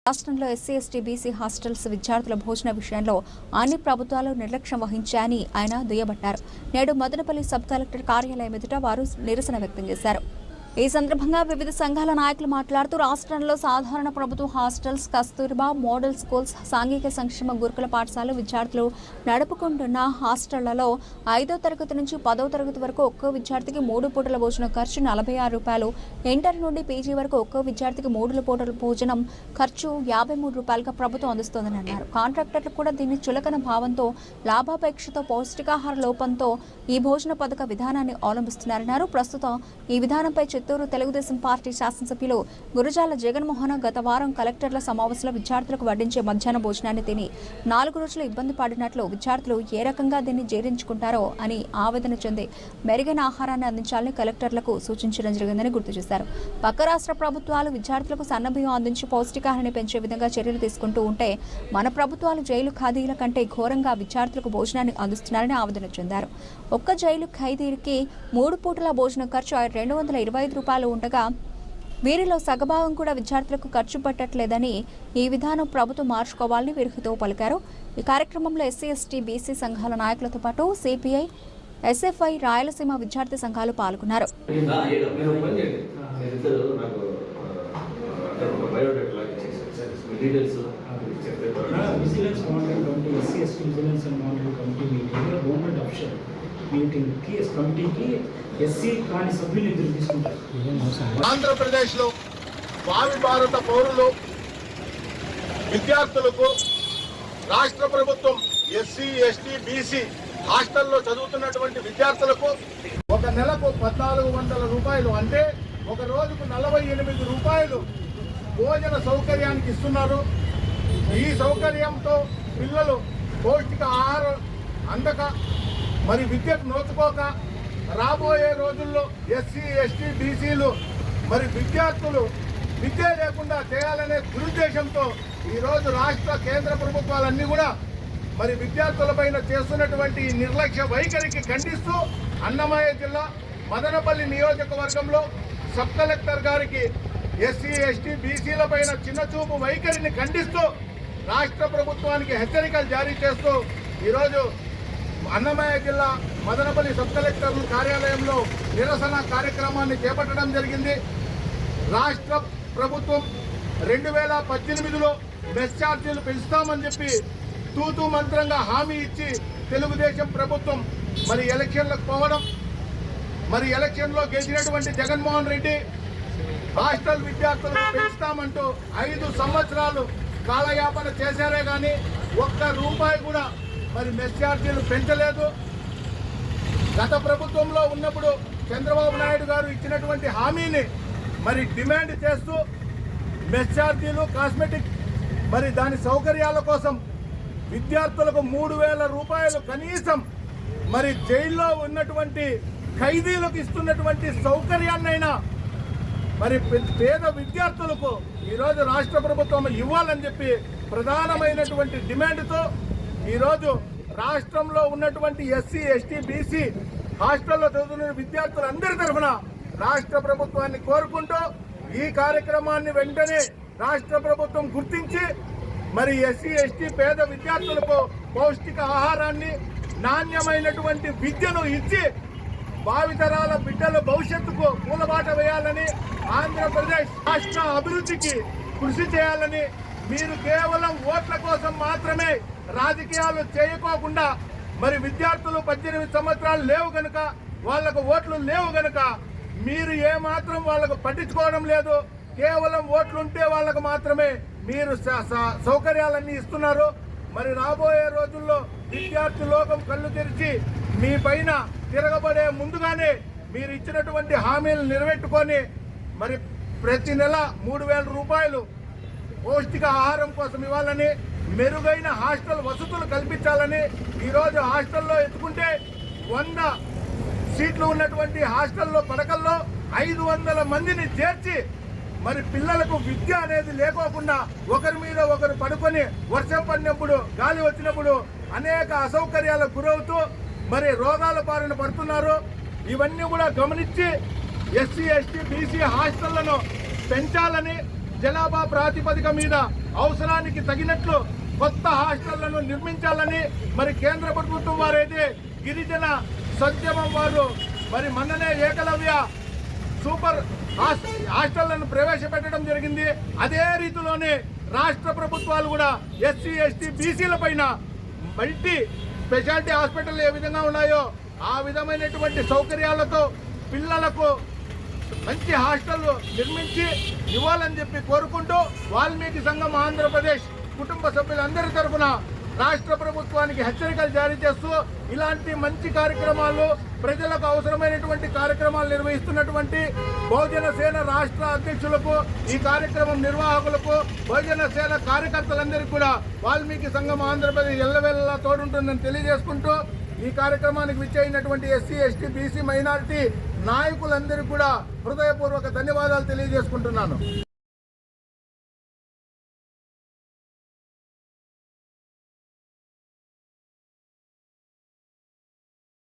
రాష్ట్రంలో SC ST BC hostels విద్యార్థుల భోజన విషయంలో అన్ని ప్రభుత్వాలు నిర్లక్ష్యం వహించాయని ఆయన దుయ్యబట్టారు. నేడు మదనపల్లి సబ్ కలెక్టర్ కార్యాలయం ఎదుట వారు నిరసన వ్యక్తం చేశారు. ఈ సందర్భంగా వివిధ సంఘాల నాయకులు మాట్లాడుతూ రాష్ట్రంలో సాధారణ ప్రభుత్వ హాస్టల్స్, కస్తూర్బా మోడల్ స్కూల్స్, సాంఘిక సంక్షేమ గురుకుల పాఠశాల విద్యార్థులు నడుపుకుంటున్న హాస్టళ్లలో 5వ తరగతి నుంచి 10వ తరగతి వరకు ఒక్కో విద్యార్థికి 3 పూటల భోజనం ఖర్చు ₹46, ఇంటర్ నుండి పీజీ వరకు ఒక్కో విద్యార్థికి 3 పూటల భోజనం ఖర్చు ₹53గా ప్రభుత్వం అందిస్తోందని అన్నారు. కాంట్రాక్టర్లు కూడా దీన్ని చులకన భావంతో, లాభాపేక్షతో, పౌష్టికాహార లోపంతో ఈ భోజన పథక విధానాన్ని అవలంబిస్తున్నారన్నారు. ప్రస్తుతం ఈ విధానంపై చిత్తూరు తెలుగుదేశం పార్టీ శాసనసభ్యులు గురజాల జగన్మోహన్ గత వారం కలెక్టర్ల సమావేశంలో విద్యార్థులకు వడ్డించే మధ్యాహ్న భోజనాన్ని తిని 4 రోజులు ఇబ్బంది పడినట్లు, విద్యార్థులు ఏ రకంగా దీన్ని జీర్ణించుకుంటారో అని ఆవేదన చెంది మెరుగైన ఆహారాన్ని అందించాలని కలెక్టర్లకు సూచించడం జరిగిందని గుర్తు చేశారు. పక్క రాష్ట్ర ప్రభుత్వాలు విద్యార్థులకు సన్నబియ్యం అందించి పౌష్టికాహారాన్ని పెంచే విధంగా చర్యలు తీసుకుంటూ ఉంటే మన ప్రభుత్వాలు జైలు ఖైదీల కంటే ఘోరంగా విద్యార్థులకు భోజనాన్ని అందిస్తున్నారని ఆవేదన చెందారు. ఒక్క జైలు ఖైదీకి 3 పూటల భోజనం ఖర్చు ₹225 ఉండగా వీరిలో సగభాగం కూడా విద్యార్థులకు ఖర్చు పెట్టట్లేదని, ఈ విధానం ప్రభుత్వం మార్చుకోవాలని వీరు హితవు పలికారు. ఈ కార్యక్రమంలో ఎస్సీ ఎస్టీ బీసీ సంఘాల నాయకులతో పాటు సిపిఐ, ఎస్ఎఫ్ఐ, రాయలసీమ విద్యార్థి సంఘాలు పాల్గొన్నారు. ఆంధ్రప్రదేశ్లో భావి భారత పౌరులు విద్యార్థులకు రాష్ట్ర ప్రభుత్వం ఎస్సీ ఎస్టీ బీసీ హాస్టల్లో చదువుతున్నటువంటి విద్యార్థులకు ఒక నెలకు ₹1,400 అంటే ఒక రోజుకు ₹48 భోజన సౌకర్యానికి ఇస్తున్నారు. ఈ సౌకర్యంతో పిల్లలు పౌష్టిక ఆహారం అందక మరి విద్యకు నోచుకోక రాబోయే రోజుల్లో ఎస్సీ ఎస్టీ బీసీలు మరి విద్యార్థులు విద్య లేకుండా చేయాలనే దురుద్దేశంతో ఈరోజు రాష్ట్ర కేంద్ర ప్రభుత్వాలన్నీ కూడా మరి విద్యార్థులపైన చేస్తున్నటువంటి నిర్లక్ష్య వైఖరికి ఖండిస్తూ అన్నమయ్య జిల్లా మదనపల్లి నియోజకవర్గంలో సబ్ కలెక్టర్ గారికి ఎస్సీ ఎస్టీ బీసీల పైన చిన్నచూపు వైఖరిని ఖండిస్తూ రాష్ట్ర ప్రభుత్వానికి హెచ్చరికలు జారీ చేస్తూ ఈరోజు అన్నమయ్య జిల్లా మదనపల్లి సబ్ కలెక్టర్ కార్యాలయంలో నిరసన కార్యక్రమాన్ని చేపట్టడం జరిగింది. రాష్ట్ర ప్రభుత్వం 2018లో మెస్ ఛార్జీలు పెంచుతామని చెప్పి తూతూ మంత్రంగా హామీ ఇచ్చి తెలుగుదేశం ప్రభుత్వం మరి ఎలక్షన్లకు పోవడం, మరి ఎలక్షన్లో గెలిచినటువంటి జగన్మోహన్ రెడ్డి హాస్టల్ విద్యార్థులకు పెంచుతామంటూ 5 సంవత్సరాలు కాలయాపన చేశారే కానీ ₹1 కూడా మరి మెస్ ఛార్జీలు పెంచలేదు. గత ప్రభుత్వంలో ఉన్నప్పుడు చంద్రబాబు నాయుడు గారు ఇచ్చినటువంటి హామీని మరి డిమాండ్ చేస్తూ మెస్ ఛార్జీలు, కాస్మెటిక్ మరి దాని సౌకర్యాల కోసం విద్యార్థులకు ₹3,000 కనీసం మరి జైల్లో ఉన్నటువంటి ఖైదీలకు ఇస్తున్నటువంటి సౌకర్యాన్నైనా మరి పేద విద్యార్థులకు ఈరోజు రాష్ట్ర ప్రభుత్వం ఇవ్వాలని చెప్పి ప్రధానమైనటువంటి డిమాండ్తో ఈరోజు రాష్ట్రంలో ఉన్నటువంటి ఎస్సీ ఎస్టీ బీసీ హాస్టల్లో చదువుతున్న విద్యార్థులందరి తరఫున రాష్ట్ర ప్రభుత్వాన్ని కోరుకుంటూ ఈ కార్యక్రమాన్ని వెంటనే రాష్ట్ర ప్రభుత్వం గుర్తించి మరి ఎస్సీ ఎస్టీ పేద విద్యార్థులకు పౌష్టిక ఆహారాన్ని, నాణ్యమైనటువంటి విద్యను ఇచ్చి భావితరాల బిడ్డల భవిష్యత్తుకు పూలబాట వేయాలని, ఆంధ్రప్రదేశ్ రాష్ట్ర అభివృద్ధికి కృషి చేయాలని, మీరు కేవలం ఓట్ల కోసం మాత్రమే రాజకీయాలు చేయకోకుండా మరి విద్యార్థులు 18 సంవత్సరాలు లేవు గనుక, వాళ్లకు ఓట్లు లేవు గనుక మీరు ఏమాత్రం వాళ్ళకు పట్టించుకోవడం లేదు. కేవలం ఓట్లుంటే వాళ్ళకు మాత్రమే మీరు సౌకర్యాలన్నీ ఇస్తున్నారు. మరి రాబోయే రోజుల్లో విద్యార్థి లోకం కళ్ళు తెరిచి మీ పైన తిరగబడే ముందుగానే మీరు ఇచ్చినటువంటి హామీలు నిలబెట్టుకొని మరి ప్రతి నెల ₹3,000 పౌష్టిక ఆహారం కోసం ఇవ్వాలని, మెరుగైన హాస్టల్ వసతులు కల్పించాలని, ఈరోజు హాస్టల్లో ఎత్తుకుంటే 100 సీట్లు ఉన్నటువంటి హాస్టల్లో పడకల్లో 500 మందిని చేర్చి మరి పిల్లలకు విద్య అనేది లేకోకుండా ఒకరి మీద ఒకరు పడుకొని వర్షం పడినప్పుడు, గాలి వచ్చినప్పుడు అనేక అసౌకర్యాలకు గురవుతూ మరి రోగాల బారిన పడుతున్నారు. ఇవన్నీ కూడా గమనించి ఎస్సీ ఎస్టీ బీసీ హాస్టళ్లను పెంచాలని, జనాభా ప్రాతిపదిక మీద అవసరానికి తగినట్లు కొత్త హాస్టళ్లను నిర్మించాలని మరి కేంద్ర ప్రభుత్వం వారైతే గిరిజన సంక్షేమం వారు మరి మొన్ననే ఏకలవ్య సూపర్ హాస్టళ్లను ప్రవేశపెట్టడం జరిగింది. అదే రీతిలోనే రాష్ట్ర ప్రభుత్వాలు కూడా ఎస్సీ ఎస్టీ బీసీల పైన మల్టీ స్పెషాలిటీ హాస్పిటల్ ఏ విధంగా ఉన్నాయో ఆ విధమైనటువంటి సౌకర్యాలతో పిల్లలకు మంచి హాస్టల్ నిర్మించి ఇవ్వాలని చెప్పి కోరుకుంటూ వాల్మీకి సంఘం ఆంధ్రప్రదేశ్ కుటుంబ సభ్యులందరి తరఫున రాష్ట్ర ప్రభుత్వానికి హెచ్చరికలు జారీ చేస్తూ ఇలాంటి మంచి కార్యక్రమాలు ప్రజలకు అవసరమైనటువంటి కార్యక్రమాలు నిర్వహిస్తున్నటువంటి బహుజన సేన రాష్ట్ర అధ్యక్షులకు, ఈ కార్యక్రమం నిర్వాహకులకు, బహుజన సేన కార్యకర్తలందరికీ కూడా వాల్మీకి సంఘం ఆంధ్రప్రదేశ్ ఎల్లవేళలా తోడుంటుందని తెలియజేసుకుంటూ ఈ కార్యక్రమానికి విచ్చేయినటువంటి ఎస్సీ ఎస్టీ బీసీ మైనారిటీ నాయకులందరికీ కూడా హృదయపూర్వక ధన్యవాదాలు తెలియజేసుకుంటున్నాను.